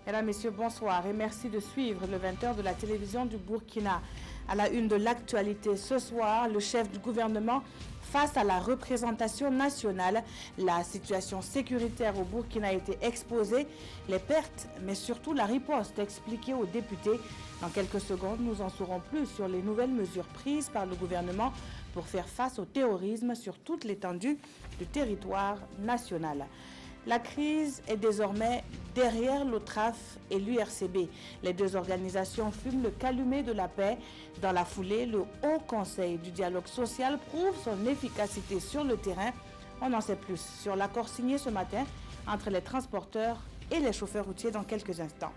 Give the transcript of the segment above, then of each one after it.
Mesdames, Messieurs, bonsoir et merci de suivre le 20h de la télévision du Burkina. À la une de l'actualité ce soir, le chef du gouvernement face à la représentation nationale. La situation sécuritaire au Burkina a été exposée, les pertes, mais surtout la riposte expliquée aux députés. Dans quelques secondes, nous en saurons plus sur les nouvelles mesures prises par le gouvernement pour faire face au terrorisme sur toute l'étendue du territoire national. La crise est désormais derrière l'OTRAF et l'URCB. Les deux organisations fument le calumet de la paix. Dans la foulée, le Haut Conseil du dialogue social prouve son efficacité sur le terrain. On en sait plus sur l'accord signé ce matin entre les transporteurs et les chauffeurs routiers dans quelques instants.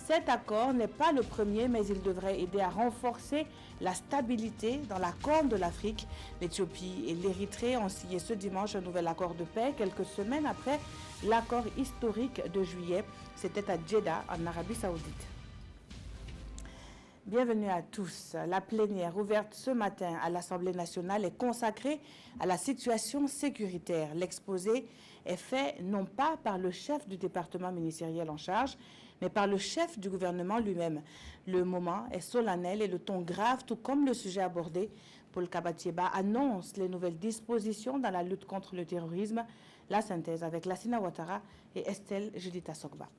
Cet accord n'est pas le premier, mais il devrait aider à renforcer la stabilité dans la Corne de l'Afrique. L'Éthiopie et l'Érythrée ont signé ce dimanche un nouvel accord de paix, quelques semaines après l'accord historique de juillet. C'était à Jeddah, en Arabie Saoudite. Bienvenue à tous. La plénière ouverte ce matin à l'Assemblée nationale est consacrée à la situation sécuritaire. L'exposé est fait non pas par le chef du département ministériel en charge, mais par le chef du gouvernement lui-même. Le moment est solennel et le ton grave, tout comme le sujet abordé. Paul Kabatieba annonce les nouvelles dispositions dans la lutte contre le terrorisme. La synthèse avec Lassina Ouattara et Estelle Judith Sokba.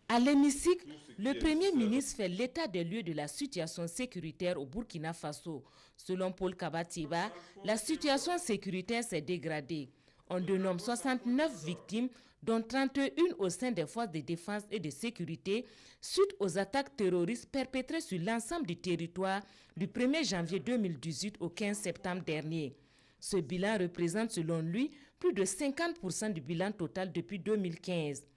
À l'hémicycle, le Premier ministre fait l'état des lieux de la situation sécuritaire au Burkina Faso. Selon Paul Kabatieba, la situation sécuritaire s'est dégradée. On dénombre 69 victimes, dont 31 au sein des forces de défense et de sécurité, suite aux attaques terroristes perpétrées sur l'ensemble du territoire du 1er janvier 2018 au 15 septembre dernier. Ce bilan représente selon lui plus de 50% du bilan total depuis 2015.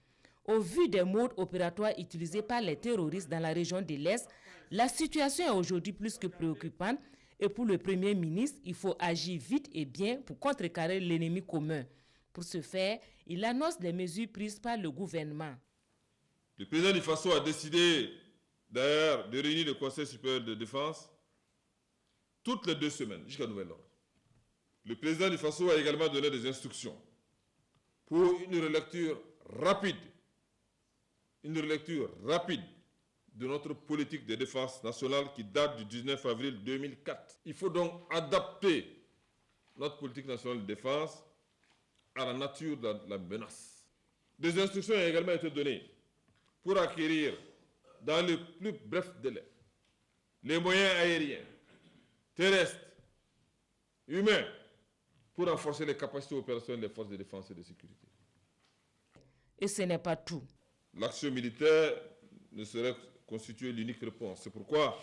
Au vu des modes opératoires utilisés par les terroristes dans la région de l'Est, la situation est aujourd'hui plus que préoccupante et pour le Premier ministre, il faut agir vite et bien pour contrecarrer l'ennemi commun. Pour ce faire, il annonce les mesures prises par le gouvernement. Le président du Faso a décidé d'ailleurs de réunir le Conseil supérieur de défense toutes les 2 semaines jusqu'à nouvel ordre. Le président du Faso a également donné des instructions pour une relecture rapide de notre politique de défense nationale qui date du 19 avril 2004. Il faut donc adapter notre politique nationale de défense à la nature de la menace. Des instructions ont également été données pour acquérir dans le plus bref délai les moyens aériens, terrestres, humains pour renforcer les capacités opérationnelles des forces de défense et de sécurité. Et ce n'est pas tout. L'action militaire ne saurait constituer l'unique réponse. C'est pourquoi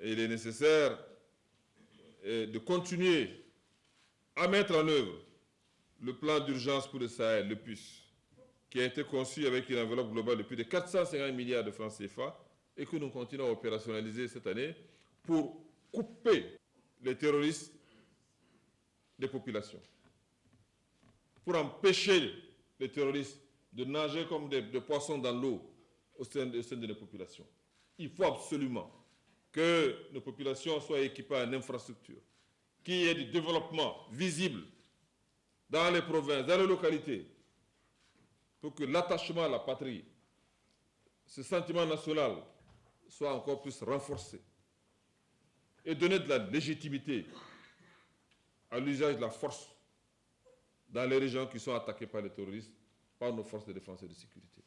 il est nécessaire de continuer à mettre en œuvre le plan d'urgence pour le Sahel, le PUS, qui a été conçu avec une enveloppe globale de plus de 450 milliards de francs CFA et que nous continuons à opérationnaliser cette année pour couper les terroristes des populations, pour empêcher les terroristes de nager comme des poissons dans l'eau au sein de nos populations. Il faut absolument que nos populations soient équipées en infrastructures, qu'il y ait du développement visible dans les provinces, dans les localités, pour que l'attachement à la patrie, ce sentiment national, soit encore plus renforcé et donner de la légitimité à l'usage de la force dans les régions qui sont attaquées par les terroristes, par nos forces de défense et de sécurité.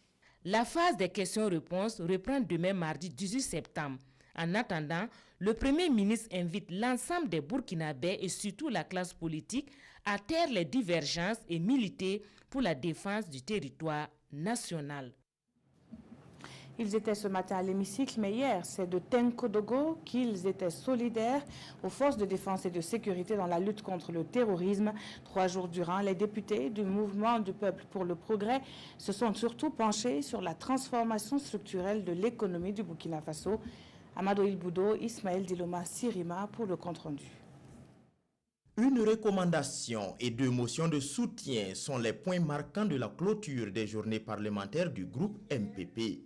La phase des questions-réponses reprend demain mardi 18 septembre. En attendant, le Premier ministre invite l'ensemble des Burkinabés et surtout la classe politique à taire les divergences et militer pour la défense du territoire national. Ils étaient ce matin à l'hémicycle, mais hier, c'est de Tenkodogo qu'ils étaient solidaires aux forces de défense et de sécurité dans la lutte contre le terrorisme. 3 jours durant, les députés du mouvement du peuple pour le progrès se sont surtout penchés sur la transformation structurelle de l'économie du Burkina Faso. Amadou Ilboudo, Ismaël Diloma Sirima pour le compte-rendu. Une recommandation et 2 motions de soutien sont les points marquants de la clôture des journées parlementaires du groupe MPP.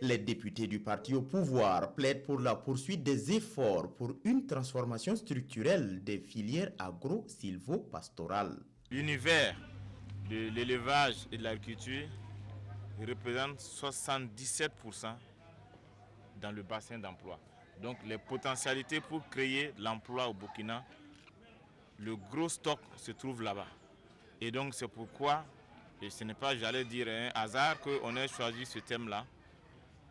Les députés du parti au pouvoir plaident pour la poursuite des efforts pour une transformation structurelle des filières agro-silvo-pastorales. L'univers de l'élevage et de l'agriculture représente 77% dans le bassin d'emploi. Donc les potentialités pour créer l'emploi au Burkina, le gros stock se trouve là-bas. Et donc c'est pourquoi, et ce n'est pas, j'allais dire, un hasard qu'on ait choisi ce thème-là.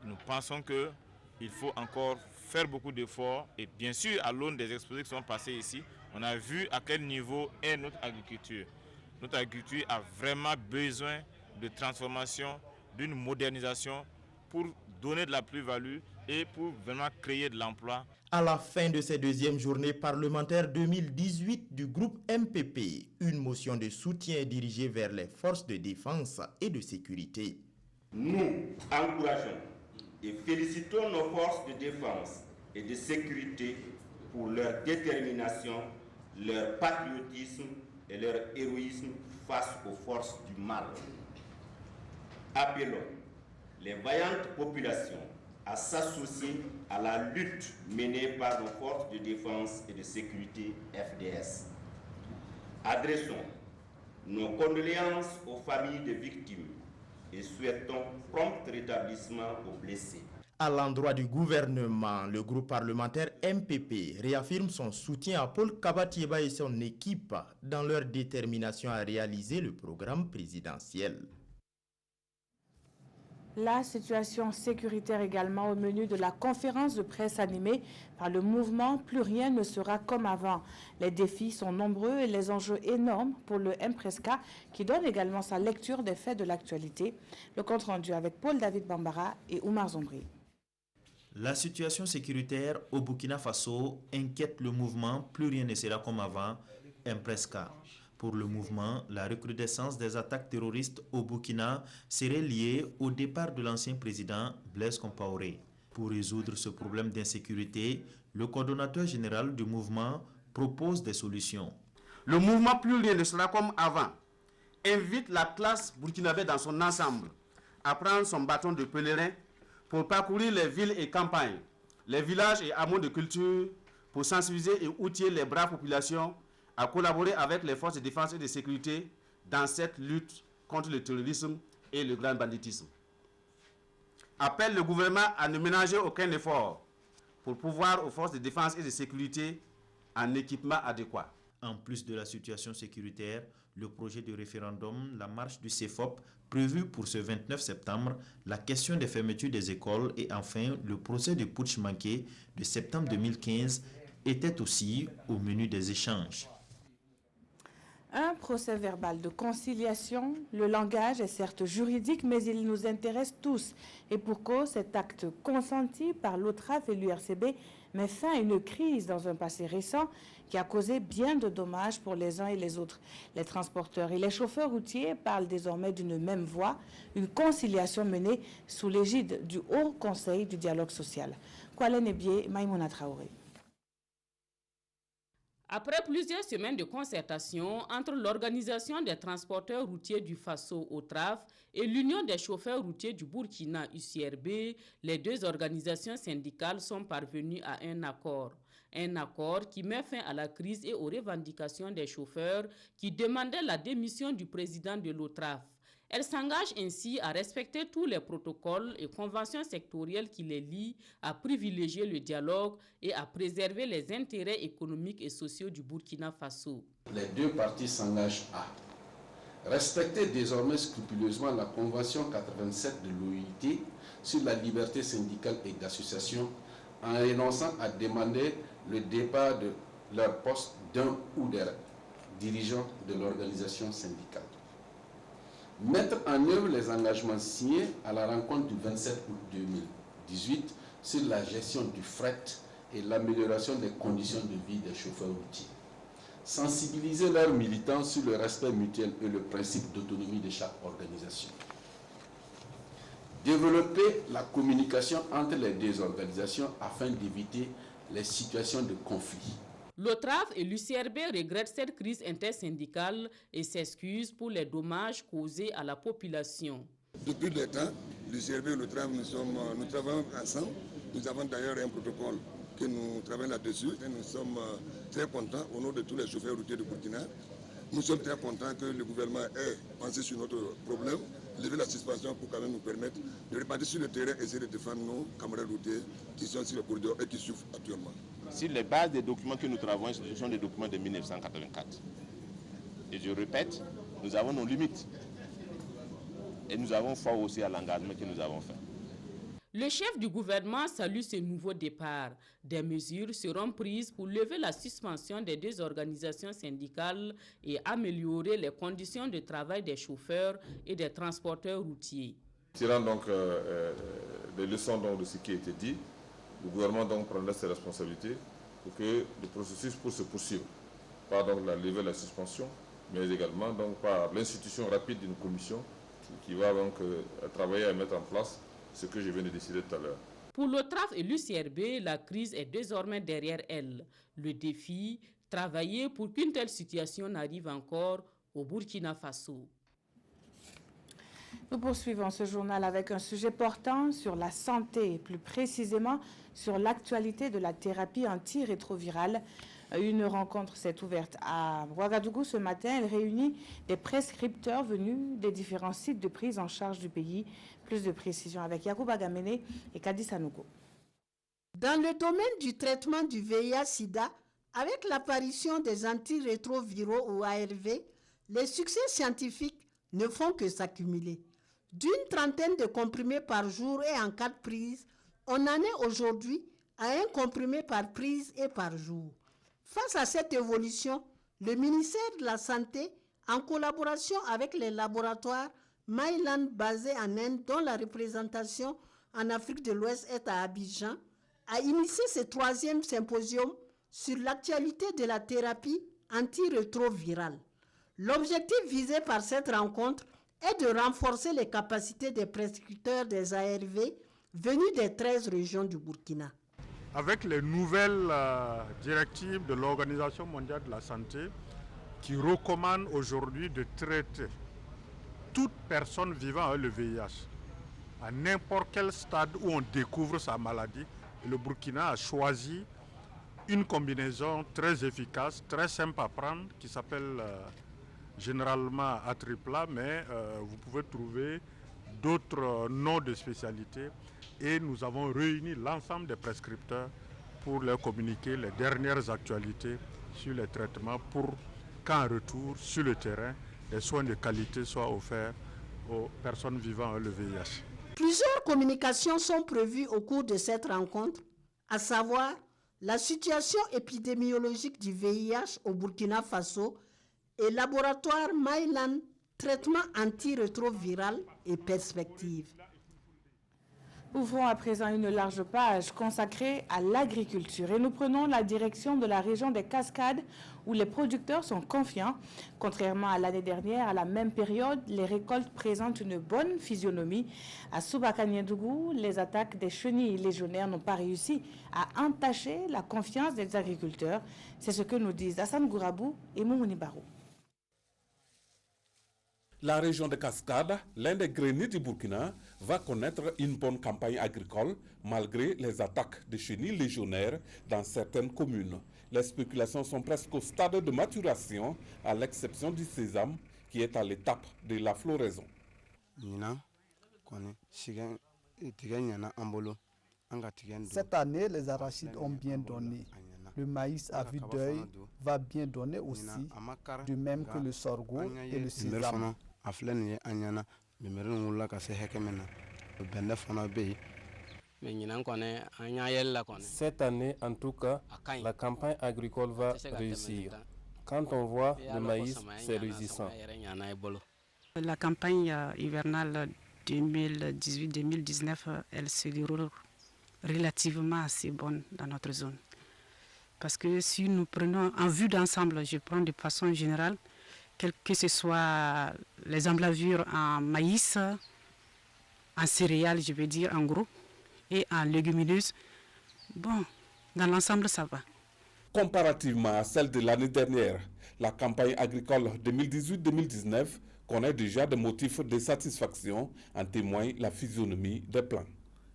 Nous pensons qu'il faut encore faire beaucoup d'efforts. Et bien sûr, à l'aune des exposés qui sont passés ici, on a vu à quel niveau est notre agriculture. Notre agriculture a vraiment besoin de transformation, d'une modernisation pour donner de la plus-value et pour vraiment créer de l'emploi. À la fin de cette deuxième journée parlementaire 2018 du groupe MPP, une motion de soutien est dirigée vers les forces de défense et de sécurité. Nous encourageons et félicitons nos forces de défense et de sécurité pour leur détermination, leur patriotisme et leur héroïsme face aux forces du mal. Appelons les vaillantes populations à s'associer à la lutte menée par nos forces de défense et de sécurité FDS. Adressons nos condoléances aux familles des victimes et souhaitons prompt rétablissement aux blessés. À l'endroit du gouvernement, le groupe parlementaire MPP réaffirme son soutien à Paul Kabatieba et son équipe dans leur détermination à réaliser le programme présidentiel. La situation sécuritaire également au menu de la conférence de presse animée par le mouvement Plus rien ne sera comme avant. Les défis sont nombreux et les enjeux énormes pour le MPRESCA qui donne également sa lecture des faits de l'actualité. Le compte rendu avec Paul-David Bambara et Oumar Zombri. La situation sécuritaire au Burkina Faso inquiète le mouvement Plus rien ne sera comme avant, MPRESCA. Pour le mouvement, la recrudescence des attaques terroristes au Burkina serait liée au départ de l'ancien président Blaise Compaoré. Pour résoudre ce problème d'insécurité, le coordonnateur général du mouvement propose des solutions. Le mouvement Plus rien ne sera comme avant invite la classe burkinabé dans son ensemble à prendre son bâton de pèlerin pour parcourir les villes et campagnes, les villages et hameaux de culture pour sensibiliser et outiller les braves populations à collaborer avec les forces de défense et de sécurité dans cette lutte contre le terrorisme et le grand banditisme. Appelle le gouvernement à ne ménager aucun effort pour pourvoir aux forces de défense et de sécurité en équipement adéquat. En plus de la situation sécuritaire, le projet de référendum, la marche du CEFOP, prévu pour ce 29 septembre, la question des fermetures des écoles et enfin le procès de putsch manqué de septembre 2015 étaient aussi au menu des échanges. Un procès verbal de conciliation, le langage est certes juridique, mais il nous intéresse tous. Et pour cause, cet acte consenti par l'OTRAF et l'URCB met fin à une crise dans un passé récent qui a causé bien de dommages pour les uns et les autres. Les transporteurs et les chauffeurs routiers parlent désormais d'une même voix, une conciliation menée sous l'égide du Haut Conseil du dialogue social. Kwale Nebié, Maïmouna Traoré. Après plusieurs semaines de concertation entre l'Organisation des transporteurs routiers du Faso OTRAF et l'Union des chauffeurs routiers du Burkina UCRB, les deux organisations syndicales sont parvenues à un accord. Un accord qui met fin à la crise et aux revendications des chauffeurs qui demandaient la démission du président de l'OTRAF. Elle s'engage ainsi à respecter tous les protocoles et conventions sectorielles qui les lient, à privilégier le dialogue et à préserver les intérêts économiques et sociaux du Burkina Faso. Les deux parties s'engagent à respecter désormais scrupuleusement la Convention 87 de l'OIT sur la liberté syndicale et d'association en renonçant à demander le départ de leur poste d'un ou des dirigeants de l'organisation syndicale. Mettre en œuvre les engagements signés à la rencontre du 27 août 2018 sur la gestion du fret et l'amélioration des conditions de vie des chauffeurs routiers. Sensibiliser leurs militants sur le respect mutuel et le principe d'autonomie de chaque organisation. Développer la communication entre les deux organisations afin d'éviter les situations de conflit. L'OTRAF et l'UCRB regrettent cette crise intersyndicale et s'excusent pour les dommages causés à la population. Depuis le temps, l'UCRB et l'OTRAF, nous travaillons ensemble. Nous avons d'ailleurs un protocole que nous travaillons là-dessus. Et nous sommes très contents, au nom de tous les chauffeurs routiers de Burkina. Nous sommes très contents que le gouvernement ait pensé sur notre problème. lever la suspension pour quand même nous permettre de repartir sur le terrain et essayer de défendre nos camarades routiers qui sont sur le corridor et qui souffrent actuellement. Sur les bases des documents que nous travaillons, ce sont des documents de 1984. Et je répète, nous avons nos limites. Et nous avons foi aussi à l'engagement que nous avons fait. Le chef du gouvernement salue ce nouveau départ. Des mesures seront prises pour lever la suspension des deux organisations syndicales et améliorer les conditions de travail des chauffeurs et des transporteurs routiers. Tirant donc des leçons donc, de ce qui a été dit, le gouvernement donc prendra ses responsabilités pour que le processus puisse se poursuivre. Par donc la lever la suspension, mais également donc, par l'institution rapide d'une commission qui va donc travailler à mettre en place ce que je viens de décider tout à l'heure. Pour l'OTRAF et l'UCRB, la crise est désormais derrière elle. Le défi, travailler pour qu'une telle situation n'arrive encore au Burkina Faso. Nous poursuivons ce journal avec un sujet portant sur la santé, plus précisément sur l'actualité de la thérapie antirétrovirale. Une rencontre s'est ouverte à Ouagadougou ce matin. Elle réunit des prescripteurs venus des différents sites de prise en charge du pays. Plus de précisions avec Yacouba Gamene et Kadi Sanogo. Dans le domaine du traitement du VIH-Sida, avec l'apparition des antirétroviraux ou ARV, les succès scientifiques ne font que s'accumuler. D'une trentaine de comprimés par jour et en 4 prises, on en est aujourd'hui à 1 comprimé par prise et par jour. Face à cette évolution, le ministère de la Santé, en collaboration avec les laboratoires Mylan basés en Inde, dont la représentation en Afrique de l'Ouest est à Abidjan, a initié ce 3e symposium sur l'actualité de la thérapie antirétrovirale. L'objectif visé par cette rencontre est de renforcer les capacités des prescripteurs des ARV venus des 13 régions du Burkina. Avec les nouvelles directives de l'Organisation mondiale de la santé qui recommandent aujourd'hui de traiter toute personne vivant avec le VIH à n'importe quel stade où on découvre sa maladie, le Burkina a choisi une combinaison très efficace, très simple à prendre, qui s'appelle généralement Atripla, mais vous pouvez trouver d'autres noms de spécialités. Et nous avons réuni l'ensemble des prescripteurs pour leur communiquer les dernières actualités sur les traitements pour qu'en retour, sur le terrain, des soins de qualité soient offerts aux personnes vivant avec le VIH. Plusieurs communications sont prévues au cours de cette rencontre, à savoir la situation épidémiologique du VIH au Burkina Faso et laboratoire Mylan, traitement antirétroviral et perspectives. Ouvrons à présent une large page consacrée à l'agriculture et nous prenons la direction de la région des Cascades où les producteurs sont confiants. Contrairement à l'année dernière, à la même période, les récoltes présentent une bonne physionomie. À Soubaka-Niédougou, les attaques des chenilles légionnaires n'ont pas réussi à entacher la confiance des agriculteurs. C'est ce que nous disent Hassan Gourabou et Moumouni Barou. La région de Cascades, l'un des greniers du Burkina, va connaître une bonne campagne agricole malgré les attaques de chenilles légionnaires dans certaines communes. Les spéculations sont presque au stade de maturation, à l'exception du sésame qui est à l'étape de la floraison. Cette année, les arachides ont bien donné. Le maïs à vue d'œil va bien donner aussi, de même que le sorgho et le sésame. Cette année, en tout cas, la campagne agricole va réussir. Quand on voit le maïs, c'est résistant. La campagne hivernale 2018-2019, elle se déroule relativement assez bonne dans notre zone. Parce que si nous prenons en vue d'ensemble, je prends de façon générale, que ce soit les emblavures en maïs, en céréales, je veux dire en gros, et en légumineuses, bon, dans l'ensemble ça va. Comparativement à celle de l'année dernière, la campagne agricole 2018-2019 connaît déjà des motifs de satisfaction, en témoigne la physionomie des plants.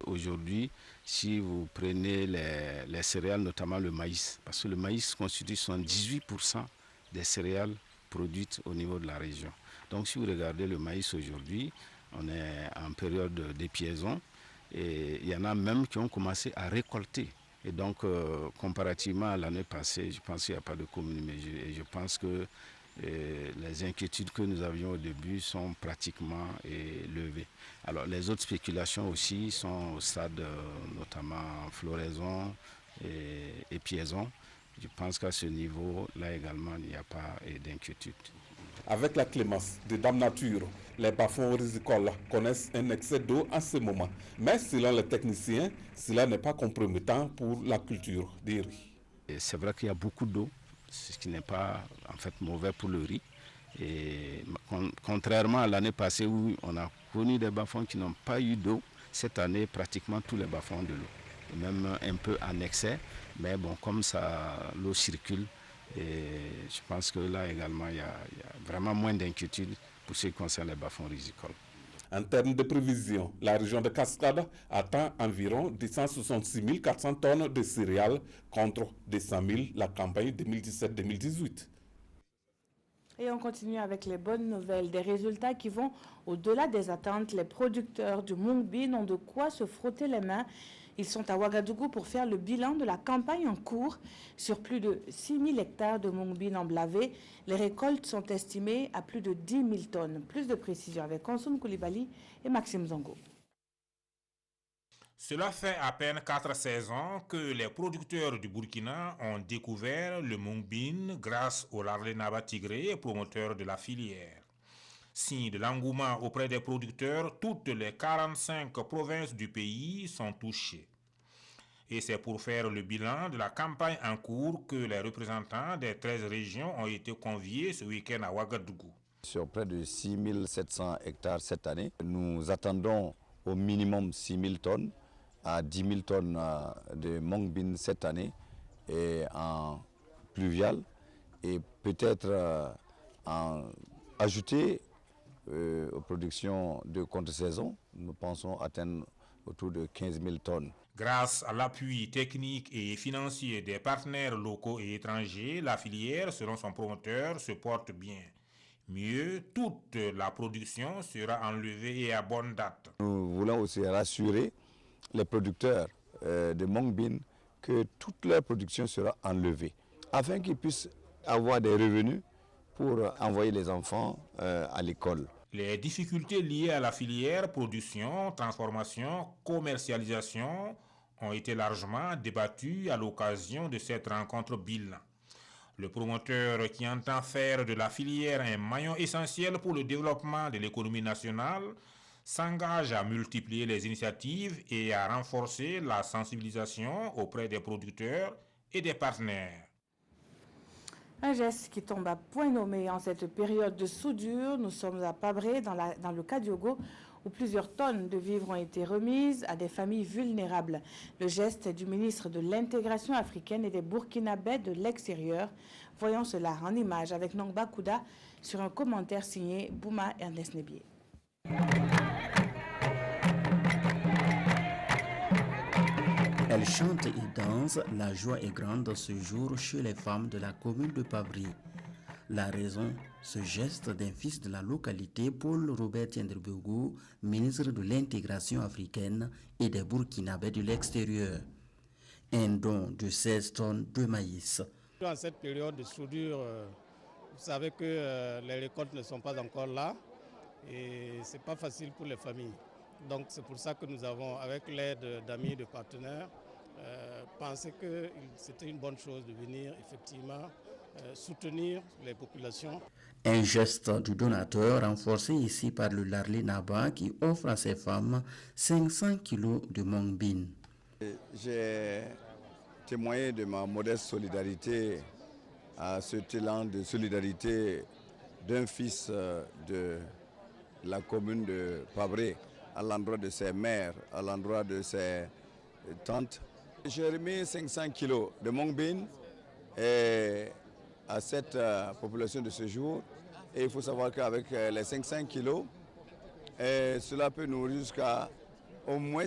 Aujourd'hui, si vous prenez les céréales, notamment le maïs, parce que le maïs constitue 78% des céréales produites au niveau de la région. Donc si vous regardez le maïs aujourd'hui, On est en période d'épiaison et il y en a même qui ont commencé à récolter. Et donc, comparativement à l'année passée, je pense qu'il n'y a pas de commune mesure. Et je pense que les inquiétudes que nous avions au début sont pratiquement levées. Alors, les autres spéculations aussi sont au stade, notamment floraison et piaison. Je pense qu'à ce niveau, là également, il n'y a pas d'inquiétude. Avec la clémence de Dame Nature, les bas-fonds rizicoles connaissent un excès d'eau en ce moment. Mais selon les techniciens, cela n'est pas compromettant pour la culture des riz. C'est vrai qu'il y a beaucoup d'eau, ce qui n'est pas en fait mauvais pour le riz. Et contrairement à l'année passée où on a connu des bas-fonds qui n'ont pas eu d'eau, cette année pratiquement tous les bas-fonds ont de l'eau. Et même un peu en excès, mais bon, comme ça, l'eau circule. Et je pense que là également, il y a vraiment moins d'inquiétude pour ce qui concerne les bas-fonds rizicoles. En termes de prévision, la région de Cascade attend environ 266 400 tonnes de céréales contre 200 000 la campagne 2017-2018. Et on continue avec les bonnes nouvelles, des résultats qui vont au-delà des attentes. Les producteurs du Mung Bean ont de quoi se frotter les mains. Ils sont à Ouagadougou pour faire le bilan de la campagne en cours. Sur plus de 6 000 hectares de Mung Bean emblavés, les récoltes sont estimées à plus de 10 000 tonnes. Plus de précisions avec Konsoum Koulibaly et Maxime Zongo. Cela fait à peine 4 saisons que les producteurs du Burkina ont découvert le Mung Bean grâce au Larlé Naba Tigré, promoteur de la filière. Signe de l'engouement auprès des producteurs, toutes les 45 provinces du pays sont touchées. Et c'est pour faire le bilan de la campagne en cours que les représentants des 13 régions ont été conviés ce week-end à Ouagadougou. Sur près de 6 700 hectares cette année, nous attendons au minimum 6 000 tonnes à 10 000 tonnes de Mung Bean cette année et en pluvial et peut-être en ajouter aux productions de contre-saison, nous pensons atteindre autour de 15 000 tonnes. Grâce à l'appui technique et financier des partenaires locaux et étrangers, la filière, selon son promoteur, se porte bien. Mieux, toute la production sera enlevée et à bonne date. Nous voulons aussi rassurer les producteurs de Mung Bean que toute leur production sera enlevée, afin qu'ils puissent avoir des revenus pour envoyer les enfants à l'école. Les difficultés liées à la filière production, transformation, commercialisation ont été largement débattues à l'occasion de cette rencontre bilan. Le promoteur qui entend faire de la filière un maillon essentiel pour le développement de l'économie nationale s'engage à multiplier les initiatives et à renforcer la sensibilisation auprès des producteurs et des partenaires. Un geste qui tombe à point nommé en cette période de soudure. Nous sommes à Pabré, dans le Kadiogo, où plusieurs tonnes de vivres ont été remises à des familles vulnérables. Le geste du ministre de l'Intégration africaine et des Burkinabés de l'extérieur. Voyons cela en image avec Nongba Kouda sur un commentaire signé Bouma Ernest Nebié. Elle chante et danse, la joie est grande ce jour chez les femmes de la commune de Pabri. La raison, ce geste d'un fils de la localité, Paul Robert Tiendrebougou, ministre de l'Intégration africaine et des Burkinabés de l'extérieur. Un don de 16 tonnes de maïs. Dans cette période de soudure, vous savez que les récoltes ne sont pas encore là et ce n'est pas facile pour les familles. Donc c'est pour ça que nous avons, avec l'aide d'amis, de partenaires, pensé que c'était une bonne chose de venir effectivement soutenir les populations. Un geste du donateur renforcé ici par le Larlé Naba qui offre à ces femmes 500 kilos de Mung Bean. J'ai témoigné de ma modeste solidarité à ce talent de solidarité d'un fils de la commune de Pabré, à l'endroit de ses mères, à l'endroit de ses tantes. J'ai remis 500 kilos de Mung Bean à cette population de ce jour. Et il faut savoir qu'avec les 500 kilos, cela peut nourrir jusqu'à au moins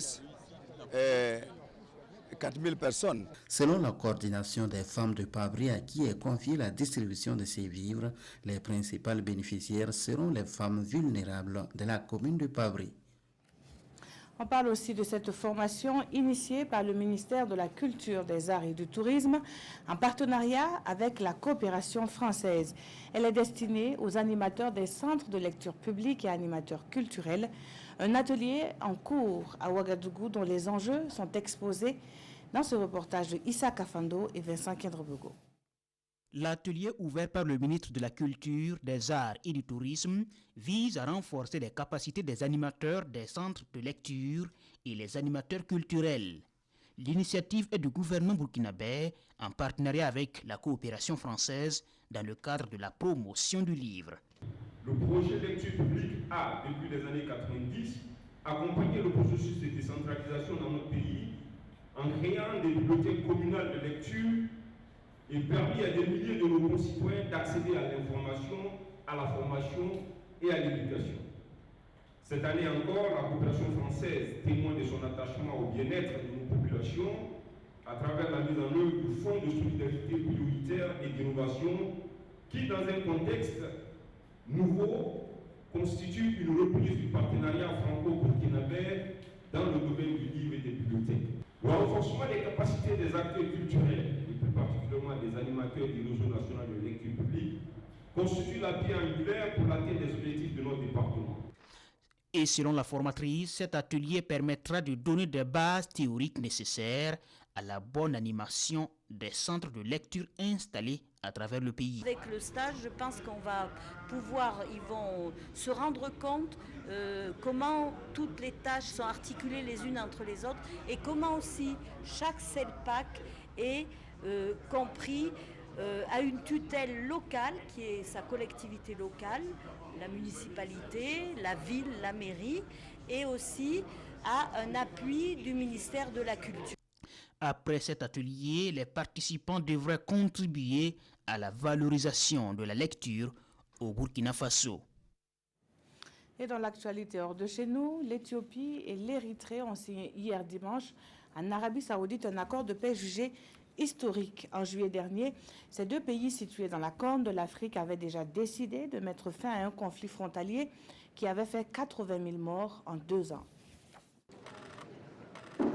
4000 personnes. Selon la coordination des femmes de Pabri à qui est confiée la distribution de ces vivres, les principales bénéficiaires seront les femmes vulnérables de la commune de Pabri. On parle aussi de cette formation initiée par le ministère de la Culture, des Arts et du Tourisme en partenariat avec la coopération française. Elle est destinée aux animateurs des centres de lecture publique et animateurs culturels. Un atelier en cours à Ouagadougou dont les enjeux sont exposés dans ce reportage de Issa Kafando et Vincent Kendrebogo. L'atelier ouvert par le ministre de la Culture, des Arts et du Tourisme vise à renforcer les capacités des animateurs des centres de lecture et les animateurs culturels. L'initiative est du gouvernement burkinabé en partenariat avec la coopération française dans le cadre de la promotion du livre. Le projet lecture publique a, depuis les années 90, accompagné le processus de décentralisation dans notre pays en créant des bibliothèques communales de lecture et permis à des milliers de nos concitoyens d'accéder à l'information, à la formation et à l'éducation. Cette année encore, la coopération française témoigne de son attachement au bien-être de nos populations à travers la mise en œuvre du Fonds de solidarité prioritaire et d'innovation qui, dans un contexte nouveau, constitue une reprise du partenariat franco-burkinabé dans le domaine du livre et des bibliothèques. Le renforcement des capacités des acteurs culturels, et plus particulièrement des animateurs du réseau national de lecture publique, constitue la pierre angulaire pour l'atteinte des objectifs de notre département. Et selon la formatrice, cet atelier permettra de donner des bases théoriques nécessaires à la bonne animation des centres de lecture installés à travers le pays. Avec le stage, je pense qu'on va pouvoir, ils vont se rendre compte comment toutes les tâches sont articulées les unes entre les autres et comment aussi chaque CELPAC est compris à une tutelle locale qui est sa collectivité locale, la municipalité, la ville, la mairie et aussi à un appui du ministère de la Culture. Après cet atelier, les participants devraient contribuer à la valorisation de la lecture au Burkina Faso. Et dans l'actualité hors de chez nous, l'Éthiopie et l'Érythrée ont signé hier dimanche en Arabie Saoudite un accord de paix jugé historique. En juillet dernier, ces deux pays situés dans la Corne de l'Afrique avaient déjà décidé de mettre fin à un conflit frontalier qui avait fait 80 000 morts en 2 ans.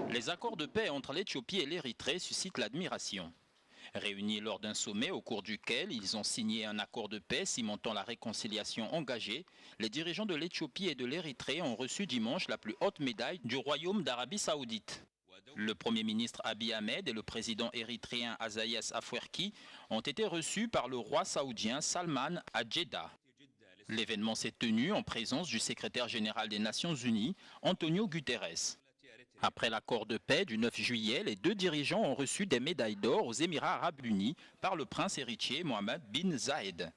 Les accords de paix entre l'Éthiopie et l'Érythrée suscitent l'admiration. Réunis lors d'un sommet au cours duquel ils ont signé un accord de paix cimentant la réconciliation engagée, les dirigeants de l'Éthiopie et de l'Érythrée ont reçu dimanche la plus haute médaille du Royaume d'Arabie Saoudite. Le Premier ministre Abiy Ahmed et le président érythréen Isaias Afwerki ont été reçus par le roi saoudien Salman à Jeddah. L'événement s'est tenu en présence du secrétaire général des Nations Unies, Antonio Guterres. Après l'accord de paix du 9 juillet, les deux dirigeants ont reçu des médailles d'or aux Émirats arabes unis par le prince héritier Mohammed bin Zayed.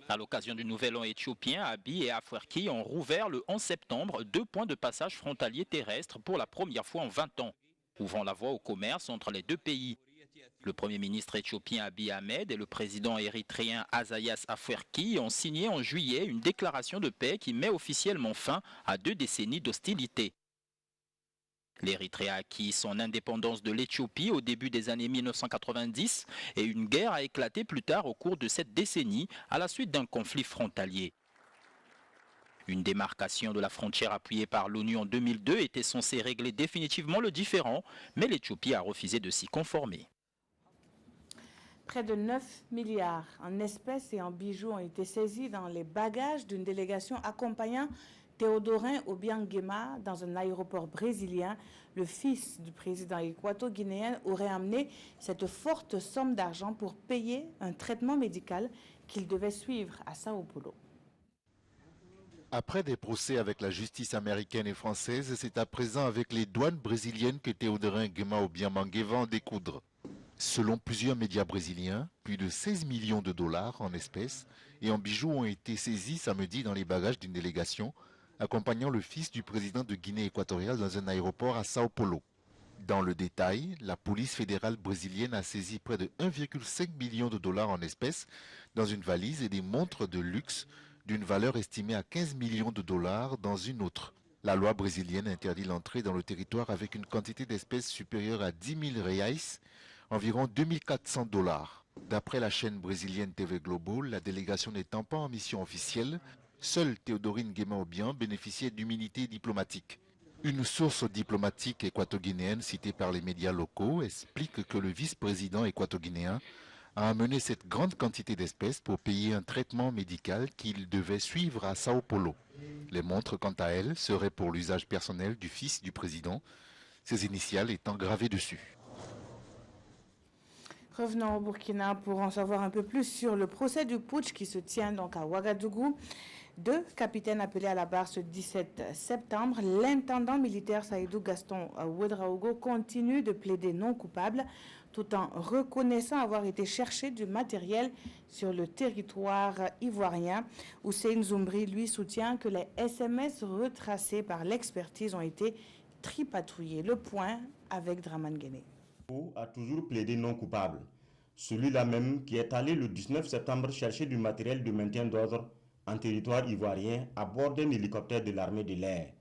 À l'occasion du Nouvel An éthiopien, Abiy et Afwerki ont rouvert le 11 septembre 2 points de passage frontaliers terrestres pour la première fois en 20 ans, ouvrant la voie au commerce entre les deux pays. Le Premier ministre éthiopien Abiy Ahmed et le président érythréen Isaias Afwerki ont signé en juillet une déclaration de paix qui met officiellement fin à 2 décennies d'hostilité. L'Érythrée a acquis son indépendance de l'Éthiopie au début des années 1990 et une guerre a éclaté plus tard au cours de cette décennie à la suite d'un conflit frontalier. Une démarcation de la frontière appuyée par l'ONU en 2002 était censée régler définitivement le différend, mais l'Éthiopie a refusé de s'y conformer. Près de 9 milliards en espèces et en bijoux ont été saisis dans les bagages d'une délégation accompagnant Théodorin Obiang Nguema dans un aéroport brésilien. Le fils du président équato-guinéen aurait amené cette forte somme d'argent pour payer un traitement médical qu'il devait suivre à Sao Paulo. Après des procès avec la justice américaine et française, c'est à présent avec les douanes brésiliennes que Théodorin Nguema Obiang Nguema va en découdre. Selon plusieurs médias brésiliens, plus de 16 millions de dollars en espèces et en bijoux ont été saisis samedi dans les bagages d'une délégation accompagnant le fils du président de Guinée équatoriale dans un aéroport à Sao Paulo. Dans le détail, la police fédérale brésilienne a saisi près de 1,5 million de dollars en espèces dans une valise et des montres de luxe d'une valeur estimée à 15 millions de dollars dans une autre. La loi brésilienne interdit l'entrée dans le territoire avec une quantité d'espèces supérieure à 10 000 reais, environ 2400 $. D'après la chaîne brésilienne TV Globo, la délégation n'étant pas en mission officielle, seule Théodorine Guéma-Obiang bénéficiait d'immunité diplomatique. Une source diplomatique équato-guinéenne citée par les médias locaux explique que le vice-président équato-guinéen a amené cette grande quantité d'espèces pour payer un traitement médical qu'il devait suivre à Sao Paulo. Les montres, quant à elles, seraient pour l'usage personnel du fils du président, ses initiales étant gravées dessus. Revenons au Burkina pour en savoir un peu plus sur le procès du putsch qui se tient donc à Ouagadougou. 2 capitaines appelés à la barre ce 17 septembre. L'intendant militaire Saïdou Gaston Ouedraogo continue de plaider non coupable tout en reconnaissant avoir été chercher du matériel sur le territoire ivoirien. Hussein Zoumbri, lui, soutient que les SMS retracés par l'expertise ont été tripatouillés. Le point avec Draman Guéné. A toujours plaidé non coupable. Celui-là même qui est allé le 19 septembre chercher du matériel de maintien d'ordre en territoire ivoirien à bord d'un hélicoptère de l'armée de l'air.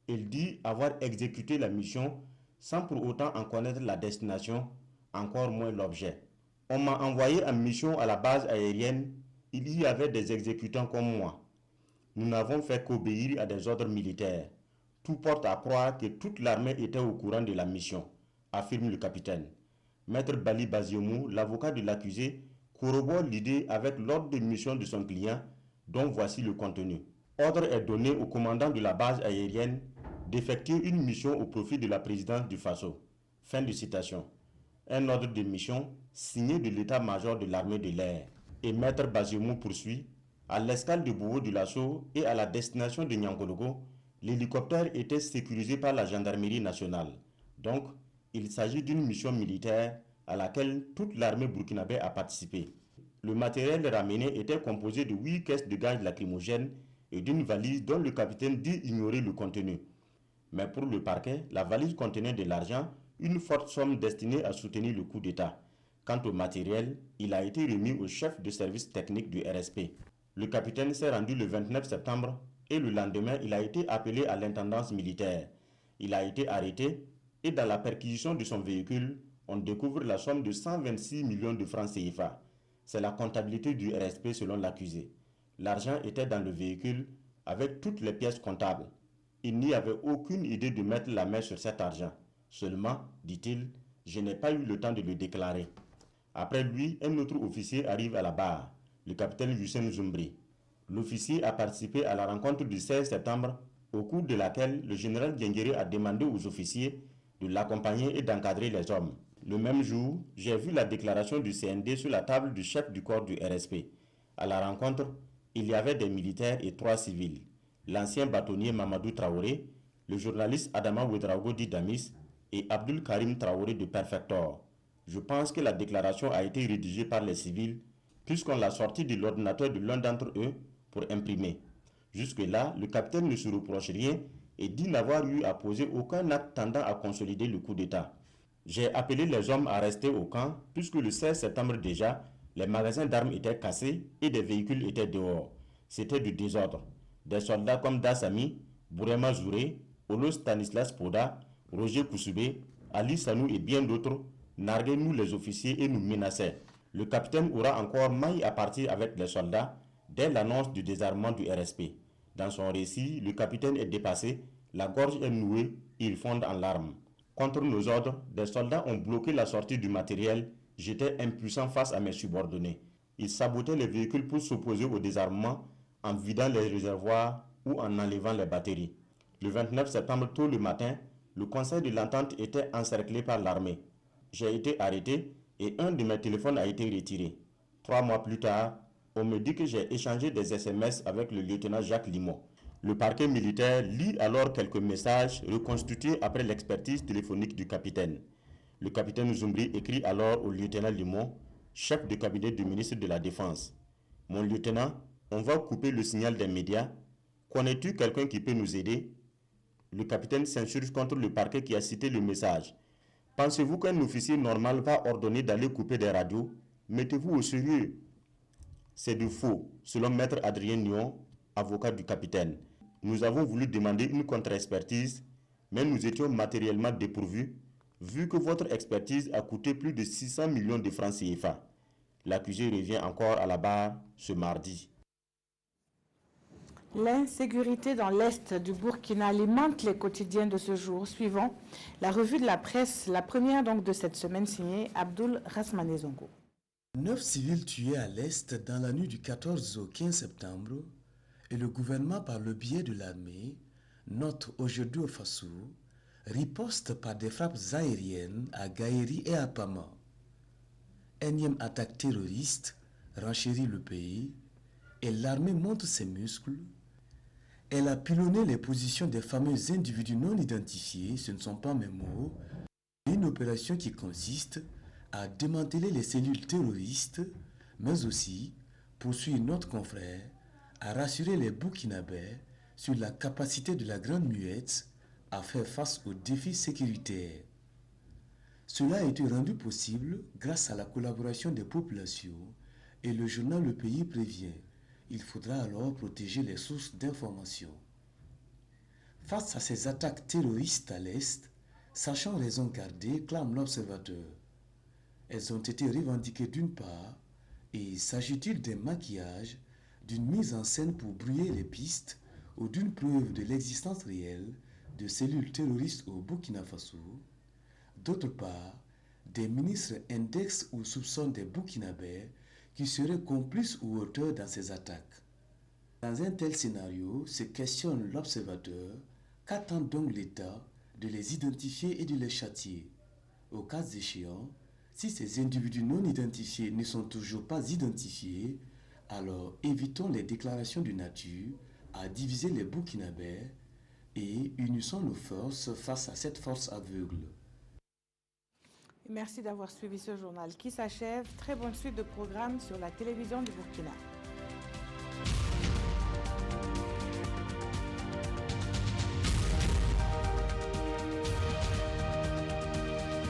Il dit avoir exécuté la mission sans pour autant en connaître la destination, encore moins l'objet. On m'a envoyé en mission à la base aérienne, il y avait des exécutants comme moi. Nous n'avons fait qu'obéir à des ordres militaires. Tout porte à croire que toute l'armée était au courant de la mission, affirme le capitaine. Maître Bali Baziomou, l'avocat de l'accusé, corrobore l'idée avec l'ordre de mission de son client, dont voici le contenu. Ordre est donné au commandant de la base aérienne d'effectuer une mission au profit de la présidence du Faso. Fin de citation. Un ordre de mission signé de l'état-major de l'armée de l'air. Et Maître Baziomou poursuit, à l'escale de Bobo de Lasso et à la destination de Nyankologo, l'hélicoptère était sécurisé par la gendarmerie nationale. Donc, il s'agit d'une mission militaire à laquelle toute l'armée burkinabé a participé. Le matériel ramené était composé de 8 caisses de gaz lacrymogènes et d'une valise dont le capitaine dit ignorer le contenu. Mais pour le parquet, la valise contenait de l'argent, une forte somme destinée à soutenir le coup d'État. Quant au matériel, il a été remis au chef de service technique du RSP. Le capitaine s'est rendu le 29 septembre et le lendemain, il a été appelé à l'intendance militaire. Il a été arrêté et dans la perquisition de son véhicule, on découvre la somme de 126 millions de francs CFA. C'est la comptabilité du RSP selon l'accusé. L'argent était dans le véhicule avec toutes les pièces comptables. Il n'y avait aucune idée de mettre la main sur cet argent. Seulement, dit-il, je n'ai pas eu le temps de le déclarer. Après lui, un autre officier arrive à la barre, le capitaine Hussein Zoumbri. L'officier a participé à la rencontre du 16 septembre, au cours de laquelle le général Diengéré a demandé aux officiers de l'accompagner et d'encadrer les hommes. Le même jour, j'ai vu la déclaration du CND sur la table du chef du corps du RSP. À la rencontre, il y avait des militaires et 3 civils. L'ancien bâtonnier Mamadou Traoré, le journaliste Adama Ouedraogo d'Idamis et Abdul Karim Traoré de Perfector. Je pense que la déclaration a été rédigée par les civils puisqu'on l'a sortie de l'ordinateur de l'un d'entre eux pour imprimer. Jusque-là, le capitaine ne se reproche rien et dit n'avoir eu à poser aucun acte tendant à consolider le coup d'État. J'ai appelé les hommes à rester au camp puisque le 16 septembre déjà, les magasins d'armes étaient cassés et des véhicules étaient dehors. C'était du désordre. Des soldats comme Dassami, Bourema Zouré, Olo Stanislas Poda, Roger Koussoubé, Ali Sanou et bien d'autres narguaient nous les officiers et nous menaçaient. Le capitaine aura encore maille à partir avec les soldats dès l'annonce du désarmement du RSP. Dans son récit, le capitaine est dépassé, la gorge est nouée et il fonde en larmes. Contre nos ordres, des soldats ont bloqué la sortie du matériel. J'étais impuissant face à mes subordonnés. Ils sabotaient les véhicules pour s'opposer au désarmement en vidant les réservoirs ou en enlevant les batteries. Le 29 septembre, tôt le matin, le conseil de l'entente était encerclé par l'armée. J'ai été arrêté et un de mes téléphones a été retiré. 3 mois plus tard, on me dit que j'ai échangé des SMS avec le lieutenant Jacques Limon. Le parquet militaire lit alors quelques messages reconstitués après l'expertise téléphonique du capitaine. Le capitaine Zoumbri écrit alors au lieutenant Limon, chef de cabinet du ministre de la Défense. « Mon lieutenant, on va couper le signal des médias. Connais-tu quelqu'un qui peut nous aider ?» Le capitaine s'insurge contre le parquet qui a cité le message. « Pensez-vous qu'un officier normal va ordonner d'aller couper des radios? Mettez-vous au sérieux. » C'est du faux, selon maître Adrien Nyon, avocat du capitaine. Nous avons voulu demander une contre-expertise, mais nous étions matériellement dépourvus, vu que votre expertise a coûté plus de 600 millions de francs CFA. L'accusé revient encore à la barre ce mardi. L'insécurité dans l'Est du Burkina alimente les quotidiens de ce jour, suivant la revue de la presse, la première donc de cette semaine signée Abdoul Rasmane Zongo. 9 civils tués à l'Est dans la nuit du 14 au 15 septembre et le gouvernement par le biais de l'armée note aujourd'hui au Fassou riposte par des frappes aériennes à Gaïri et à Pama. Énième attaque terroriste renchérit le pays et l'armée monte ses muscles. Elle a pilonné les positions des fameux individus non identifiés, ce ne sont pas mes mots, une opération qui consiste à démanteler les cellules terroristes, mais aussi, poursuit notre confrère, à rassurer les Burkinabés sur la capacité de la Grande Muette à faire face aux défis sécuritaires. Cela a été rendu possible grâce à la collaboration des populations et le journal Le Pays prévient. Il faudra alors protéger les sources d'information. Face à ces attaques terroristes à l'Est, sachant raison garder, clame l'observateur. Elles ont été revendiquées d'une part, et s'agit-il d'un maquillage, d'une mise en scène pour brouiller les pistes ou d'une preuve de l'existence réelle de cellules terroristes au Burkina Faso? D'autre part, des ministres indexent ou soupçonnent des Burkinabés qui seraient complices ou auteurs dans ces attaques. Dans un tel scénario, se questionne l'observateur, qu'attend donc l'État de les identifier et de les châtier? Au cas échéant, si ces individus non identifiés ne sont toujours pas identifiés, alors évitons les déclarations de nature à diviser les Burkinabés et unissons nos forces face à cette force aveugle. Merci d'avoir suivi ce journal qui s'achève. Très bonne suite de programmes sur la télévision du Burkina.